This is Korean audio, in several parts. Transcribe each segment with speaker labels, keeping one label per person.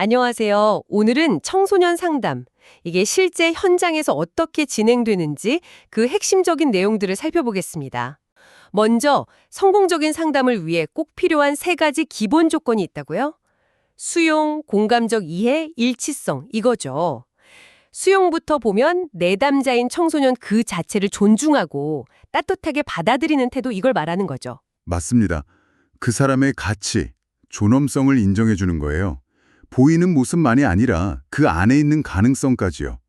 Speaker 1: 안녕하세요. 오늘은 청소년 상담. 이게 실제 현장에서 어떻게 진행되는지 그 핵심적인 내용들을 살펴보겠습니다. 먼저 성공적인 상담을 위해 꼭 필요한 세 가지 기본 조건이 있다고요? 수용, 공감적 이해, 일치성 이거죠. 수용부터 보면 내담자인 청소년 그 자체를 존중하고 따뜻하게 받아들이는 태도 이걸 말하는 거죠.
Speaker 2: 맞습니다. 그 사람의 가치, 존엄성을 인정해 주는 거예요. 보이는 모습만이 아니라 그 안에 있는 가능성까지요.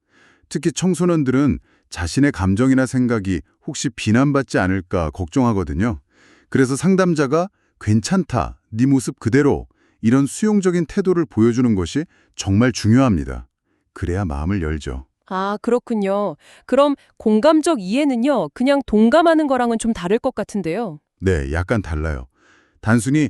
Speaker 2: 특히 청소년들은 자신의 감정이나 생각이 혹시 비난받지 않을까 걱정하거든요. 그래서 상담자가 괜찮다, 네 모습 그대로 이런 수용적인 태도를 보여주는 것이 정말 중요합니다. 그래야 마음을 열죠.
Speaker 1: 아, 그렇군요. 그럼 공감적 이해는요, 그냥 동감하는 거랑은 좀 다를 것 같은데요.
Speaker 2: 네, 약간 달라요. 단순히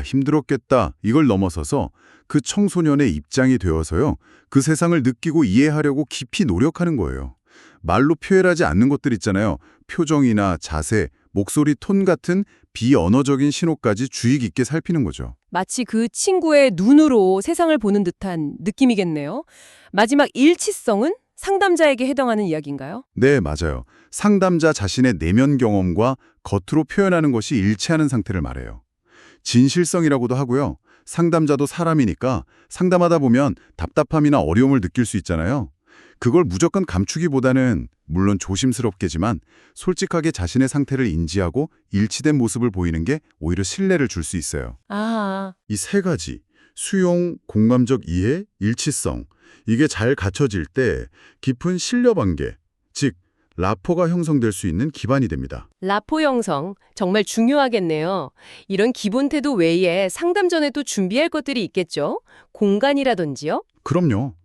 Speaker 2: 힘들었겠다 이걸 넘어서서 그 청소년의 입장이 되어서요. 그 세상을 느끼고 이해하려고 깊이 노력하는 거예요. 말로 표현하지 않는 것들 있잖아요. 표정이나 자세, 목소리 톤 같은 비언어적인 신호까지 주의 깊게 살피는 거죠.
Speaker 1: 마치 그 친구의 눈으로 세상을 보는 듯한 느낌이겠네요. 마지막 일치성은 상담자에게 해당하는 이야기인가요?
Speaker 2: 네, 맞아요. 상담자 자신의 내면 경험과 겉으로 표현하는 것이 일치하는 상태를 말해요. 진실성이라고도 하고요. 상담자도 사람이니까 상담하다 보면 답답함이나 어려움을 느낄 수 있잖아요. 그걸 무조건 감추기보다는 물론 조심스럽게지만 솔직하게 자신의 상태를 인지하고 일치된 모습을 보이는 게 오히려 신뢰를 줄 수 있어요.
Speaker 1: 아,
Speaker 2: 이 세 가지, 수용, 공감적 이해, 일치성, 이게 잘 갖춰질 때 깊은 신뢰관계, 즉 라포가 형성될 수 있는 기반이 됩니다.
Speaker 1: 라포 형성 정말 중요하겠네요. 이런 기본 태도 외에 상담 전에도 준비할 것들이 있겠죠? 공간이라든지요?
Speaker 2: 그럼요.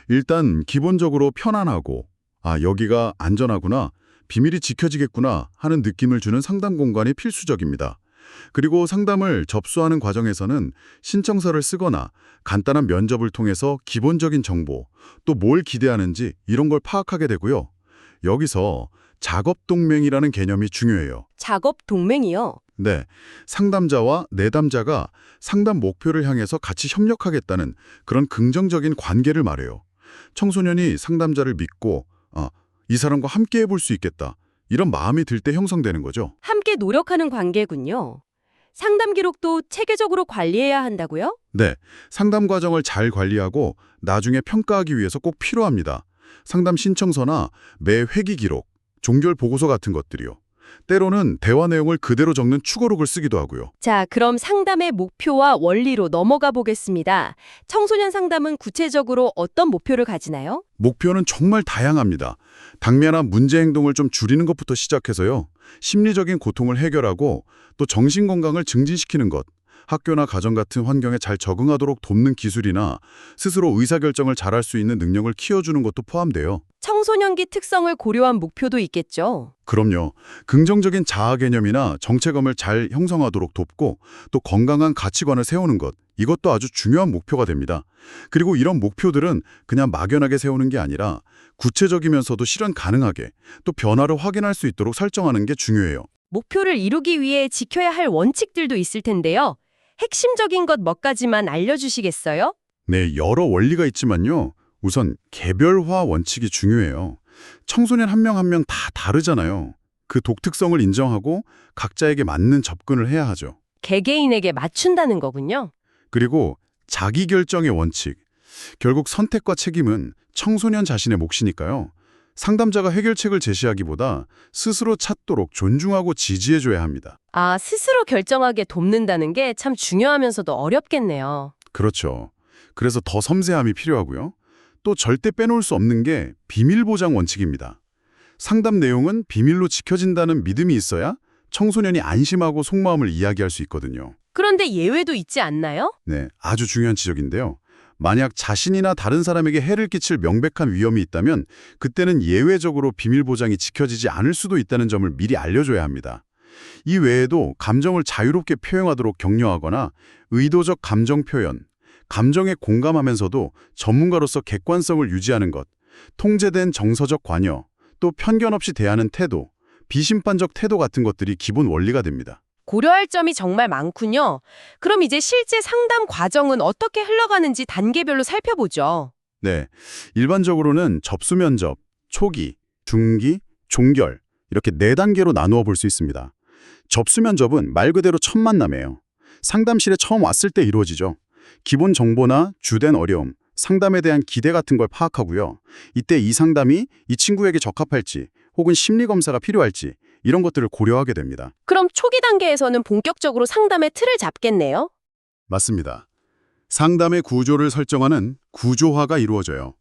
Speaker 2: 일단 기본적으로 편안하고 여기가 안전하구나, 비밀이 지켜지겠구나 하는 느낌을 주는 상담 공간이 필수적입니다. 그리고 상담을 접수하는 과정에서는 신청서를 쓰거나 간단한 면접을 통해서 기본적인 정보, 또 뭘 기대하는지 이런 걸 파악하게 되고요. 여기서 작업 동맹이라는 개념이 중요해요.
Speaker 1: 작업 동맹이요?
Speaker 2: 네, 상담자와 내담자가 상담 목표를 향해서 같이 협력하겠다는 그런 긍정적인 관계를 말해요. 청소년이 상담자를 믿고 이 사람과 함께 해볼 수 있겠다. 이런 마음이 들 때 형성되는 거죠.
Speaker 1: 함께 노력하는 관계군요. 상담 기록도 체계적으로 관리해야 한다고요?
Speaker 2: 네, 상담 과정을 잘 관리하고 나중에 평가하기 위해서 꼭 필요합니다. 상담 신청서나 매 회기 기록, 종결 보고서 같은 것들이요. 때로는 대화 내용을 그대로 적는 추거록을 쓰기도 하고요.
Speaker 1: 자, 그럼 상담의 목표와 원리로 넘어가 보겠습니다. 청소년 상담은 구체적으로 어떤 목표를 가지나요?
Speaker 2: 목표는 정말 다양합니다. 당면한 문제 행동을 좀 줄이는 것부터 시작해서요. 심리적인 고통을 해결하고 또 정신 건강을 증진시키는 것, 학교나 가정 같은 환경에 잘 적응하도록 돕는 기술이나 스스로 의사결정을 잘할 수 있는 능력을 키워주는 것도 포함돼요.
Speaker 1: 청소년기 특성을 고려한 목표도 있겠죠.
Speaker 2: 그럼요. 긍정적인 자아 개념이나 정체감을 잘 형성하도록 돕고 또 건강한 가치관을 세우는 것, 이것도 아주 중요한 목표가 됩니다. 그리고 이런 목표들은 그냥 막연하게 세우는 게 아니라 구체적이면서도 실현 가능하게 또 변화를 확인할 수 있도록 설정하는 게 중요해요.
Speaker 1: 목표를 이루기 위해 지켜야 할 원칙들도 있을 텐데요. 핵심적인 것 몇 가지만 알려주시겠어요?
Speaker 2: 네, 여러 원리가 있지만요. 우선 개별화 원칙이 중요해요. 청소년 한 명 한 명 다 다르잖아요. 그 독특성을 인정하고 각자에게 맞는 접근을 해야 하죠.
Speaker 1: 개개인에게 맞춘다는 거군요.
Speaker 2: 그리고 자기결정의 원칙. 결국 선택과 책임은 청소년 자신의 몫이니까요. 상담자가 해결책을 제시하기보다 스스로 찾도록 존중하고 지지해줘야 합니다.
Speaker 1: 아, 스스로 결정하게 돕는다는 게 참 중요하면서도 어렵겠네요.
Speaker 2: 그렇죠. 그래서 더 섬세함이 필요하고요. 또 절대 빼놓을 수 없는 게 비밀 보장 원칙입니다. 상담 내용은 비밀로 지켜진다는 믿음이 있어야 청소년이 안심하고 속마음을 이야기할 수 있거든요.
Speaker 1: 그런데 예외도 있지 않나요?
Speaker 2: 네, 아주 중요한 지적인데요. 만약 자신이나 다른 사람에게 해를 끼칠 명백한 위험이 있다면 그때는 예외적으로 비밀 보장이 지켜지지 않을 수도 있다는 점을 미리 알려줘야 합니다. 이 외에도 감정을 자유롭게 표현하도록 격려하거나 의도적 감정 표현, 감정에 공감하면서도 전문가로서 객관성을 유지하는 것, 통제된 정서적 관여, 또 편견 없이 대하는 태도, 비심판적 태도 같은 것들이 기본 원리가 됩니다.
Speaker 1: 고려할 점이 정말 많군요. 그럼 이제 실제 상담 과정은 어떻게 흘러가는지 단계별로 살펴보죠.
Speaker 3: 네, 일반적으로는 접수 면접, 초기, 중기, 종결 이렇게 4단계로 나누어 볼 수 있습니다. 접수 면접은 말 그대로 첫 만남이에요. 상담실에 처음 왔을 때 이루어지죠. 기본 정보나 주된 어려움, 상담에 대한 기대 같은 걸 파악하고요. 이때 이 상담이 이 친구에게 적합할지 혹은 심리 검사가 필요할지 이런 것들을 고려하게 됩니다.
Speaker 1: 그럼 초기 단계에서는 본격적으로 상담의 틀을 잡겠네요.
Speaker 3: 맞습니다. 상담의 구조를 설정하는 구조화가 이루어져요.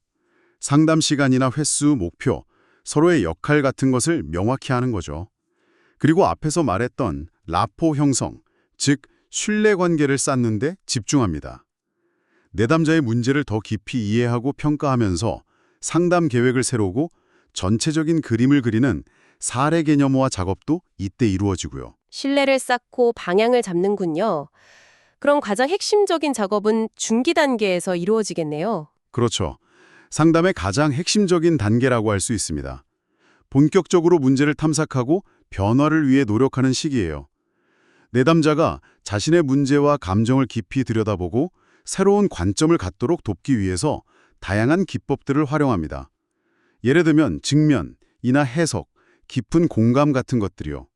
Speaker 3: 상담 시간이나 횟수, 목표, 서로의 역할 같은 것을 명확히 하는 거죠. 그리고 앞에서 말했던 라포 형성, 즉 신뢰관계를 쌓는 데 집중합니다. 내담자의 문제를 더 깊이 이해하고 평가하면서 상담 계획을 세우고 전체적인 그림을 그리는 사례 개념화 작업도 이때 이루어지고요.
Speaker 1: 신뢰를 쌓고 방향을 잡는군요. 그럼 가장 핵심적인 작업은 중기 단계에서 이루어지겠네요.
Speaker 3: 그렇죠. 상담의 가장 핵심적인 단계라고 할 수 있습니다. 본격적으로 문제를 탐색하고 변화를 위해 노력하는 시기예요. 내담자가 자신의 문제와 감정을 깊이 들여다보고 새로운 관점을 갖도록 돕기 위해서 다양한 기법들을 활용합니다. 예를 들면 직면이나 해석, 깊은 공감 같은 것들이요.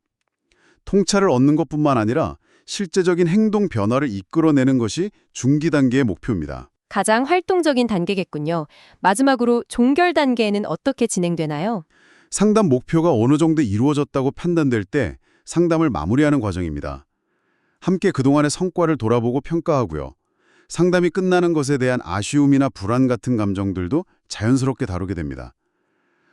Speaker 3: 통찰을 얻는 것뿐만 아니라 실제적인 행동 변화를 이끌어내는 것이 중기 단계의 목표입니다.
Speaker 1: 가장 활동적인 단계겠군요. 마지막으로 종결 단계에는 어떻게 진행되나요?
Speaker 3: 상담 목표가 어느 정도 이루어졌다고 판단될 때 상담을 마무리하는 과정입니다. 함께 그동안의 성과를 돌아보고 평가하고요. 상담이 끝나는 것에 대한 아쉬움이나 불안 같은 감정들도 자연스럽게 다루게 됩니다.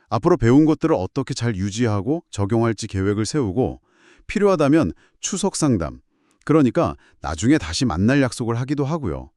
Speaker 3: 앞으로 배운 것들을 어떻게 잘 유지하고 적용할지 계획을 세우고 필요하다면 추석 상담, 그러니까 나중에 다시 만날 약속을 하기도 하고요.